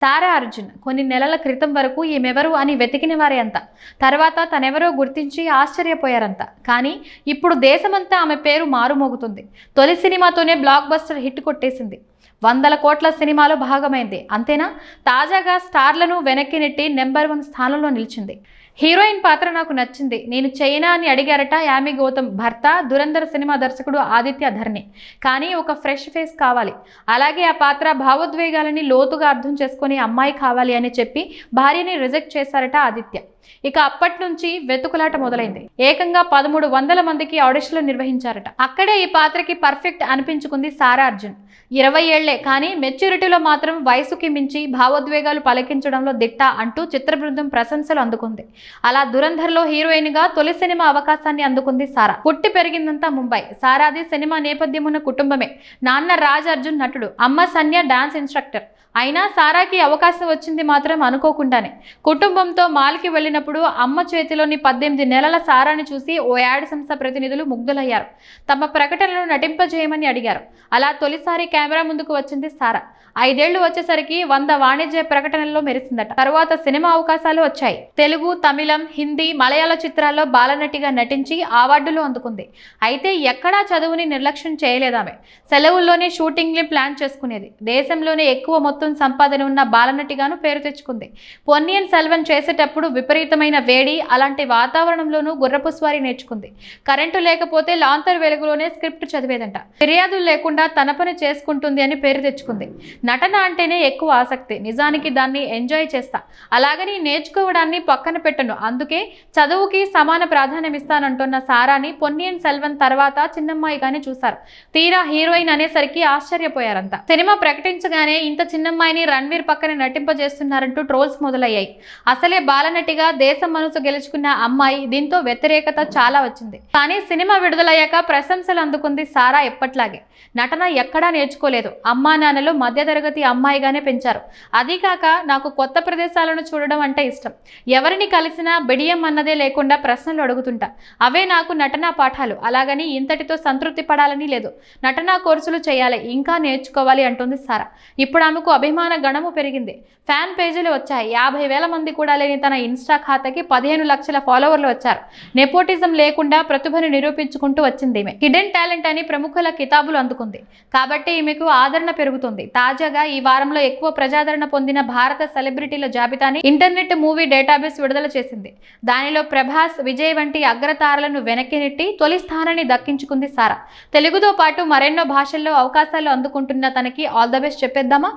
తారా అర్జున్ కొన్ని నెలల క్రితం వరకు ఈమెవరు అని వెతికిన వారే అంతా. తర్వాత తనెవరో గుర్తించి ఆశ్చర్యపోయారంతా. కానీ ఇప్పుడు దేశమంతా ఆమె పేరు మారుమోగుతుంది. తొలి సినిమాతోనే బ్లాక్ బస్టర్ హిట్ కొట్టేసింది. 100 కోట్ల సినిమాలో భాగమైంది. అంతేనా, తాజాగా స్టార్లను వెనక్కి నెట్టి నెంబర్ 1 స్థానంలో నిలిచింది. హీరోయిన్ పాత్ర నాకు నచ్చింది, నేను చేయనా అని అడిగారట యామి గౌతమ్ భర్త దురంధర్ సినిమా దర్శకుడు ఆదిత్య ధర్ని. కానీ ఒక ఫ్రెష్ ఫేస్ కావాలి, అలాగే ఆ పాత్ర భావోద్వేగాలని లోతుగా అర్థం చేసుకునే అమ్మాయి కావాలి అని చెప్పి భార్యని రిజెక్ట్ చేశారట ఆదిత్య. ఇక అప్పటి నుంచి వెతుకులాట మొదలైంది. ఏకంగా 1300 మందికి ఆడిషన్లు నిర్వహించారట. అక్కడే ఈ పాత్రకి పర్ఫెక్ట్ అనిపించుకుంది సారా అర్జున్. 20 ఏళ్లే కానీ మెచ్యూరిటీలో మాత్రం వయసుకి మించి భావోద్వేగాలు పలికించడంలో దిట్ట అంటూ చిత్ర బృందం ప్రశంసలు అందుకుంది. అలా దురంధర్లో హీరోయిన్ గా తొలి సినిమా అవకాశాన్ని అందుకుంది సారా. పుట్టి పెరిగిందంతా ముంబై. సారాది సినిమా నేపథ్యం ఉన్న కుటుంబమే. నాన్న రాజ్ అర్జున్ నటుడు, అమ్మ సన్య డాన్స్ ఇన్స్ట్రక్టర్. అయినా సారాకి అవకాశం వచ్చింది మాత్రం అనుకోకుండానే. కుటుంబంతో మాల్కి వెళ్ళినప్పుడు అమ్మ చేతిలోని 18 నెలల సారాని చూసి ఓ యాడ్ సంస్థ ప్రతినిధులు ముగ్ధులయ్యారు. తమ ప్రకటనను నటింపజేయమని అడిగారు. అలా తొలిసారి కెమెరా ముందుకు వచ్చింది సారా. 5 ఏళ్లు వచ్చేసరికి 100 వాణిజ్య ప్రకటనల్లో మెరిసిందట. తరువాత సినిమా అవకాశాలు వచ్చాయి. తెలుగు, తమిళం, హిందీ, మలయాళ చిత్రాల్లో బాలనటిగా నటించి అవార్డులు అందుకుంది. అయితే ఎక్కడా చదువుని నిర్లక్ష్యం చేయలేదామె. సెలవుల్లోనే షూటింగ్ని ప్లాన్ చేసుకునేది. దేశంలోనే ఎక్కువ మొత్తం సంపాదన ఉన్న బాలనటిగాను పేరు తెచ్చుకుంది. పొన్నియిన్ సెల్వన్ చేసేటప్పుడు విపరీతమైన వేడి, అలాంటి వాతావరణంలోనూ గుర్రపు స్వారీ నేర్చుకుంది. కరెంటు లేకపోతే లాంతర్ వెలుగులోనే స్క్రిప్ట్ చదివేదంట. ఫిర్యాదులు లేకుండా తన పని చేసుకుంటుంది అని పేరు తెచ్చుకుంది. నటన అంటేనే ఎక్కువ ఆసక్తి, నిజానికి దాన్ని ఎంజాయ్ చేస్తా, అలాగని నేర్చుకోవడాన్ని పక్కన పెట్టను, అందుకే చదువుకి సమాన ప్రాధాన్యం ఇస్తానంటున్న సారాని పొన్నియిన్ సెల్వన్ తర్వాత చిన్నమ్మాయిగానే చూశారు. తీరా హీరోయిన్ అనేసరికి ఆశ్చర్యపోయారంతా. సినిమా ప్రకటించగానే ఇంత చిన్నమ్మాయిని రణ్వీర్ పక్కన నటింపజేస్తున్నారంటూ ట్రోల్స్ మొదలయ్యాయి. అసలే బాలనటిగా దేశం మనసు గెలుచుకున్న అమ్మాయి, దీంతో వ్యతిరేకత చాలా వచ్చింది. కానీ సినిమా విడుదలయ్యాక ప్రశంసలు అందుకుంది సారా. ఎప్పట్లాగే నటన ఎక్కడా నేర్చుకోలేదు. అమ్మా నాన్నలు మధ్యతరగతి అమ్మాయిగానే పెంచారు. అదీకాక నాకు కొత్త ప్రదేశాలను చూడడం అంటే ఇష్టం. ఎవరిని కలిసినా బిడియం అన్నదే లేకుండా ప్రశ్నలు అడుగుతుంటా. అవే నాకు నటనా పాఠాలు. అలాగని ఇంతటితో సంతృప్తి పడాలని లేదు, నటనా కోర్సులు చేయాలి, ఇంకా నేర్చుకోవాలి అంటుంది సారా. ఇప్పుడు ఆమెకు అభిమాన గణము పెరిగింది. ఫ్యాన్ పేజీలు వచ్చాయి. 50,000 మంది కూడా లేని తన ఇన్స్టా ఖాతాకి 15 లక్షల ఫాలోవర్లు వచ్చారు. నెపోటిజం లేకుండా ప్రతిభను నిరూపించుకుంటూ వచ్చింది ఈమె. హిడెన్ టాలెంట్ అని ప్రముఖుల కితాబులు అందుకుంది. కాబట్టి ఈమెకు ఆదరణ పెరుగుతుంది. తాజాగా ఈ వారంలో ఎక్కువ ప్రజాదరణ పొందిన భారత సెలబ్రిటీల జాబితాని ఇంటర్నెట్ మూవీ డేటాబేస్ విడుదల చేసింది. దానిలో ప్రభాస్, విజయ్ వంటి అగ్రతారలను వెనక్కి నెట్టి తొలి స్థానాన్ని దక్కించుకుంది సారా. తెలుగుతో పాటు మరెన్నో భాషల్లో అవకాశాలు అందుకుంటున్న తనకి ఆల్ ద బెస్ట్ చెప్పేద్దామా?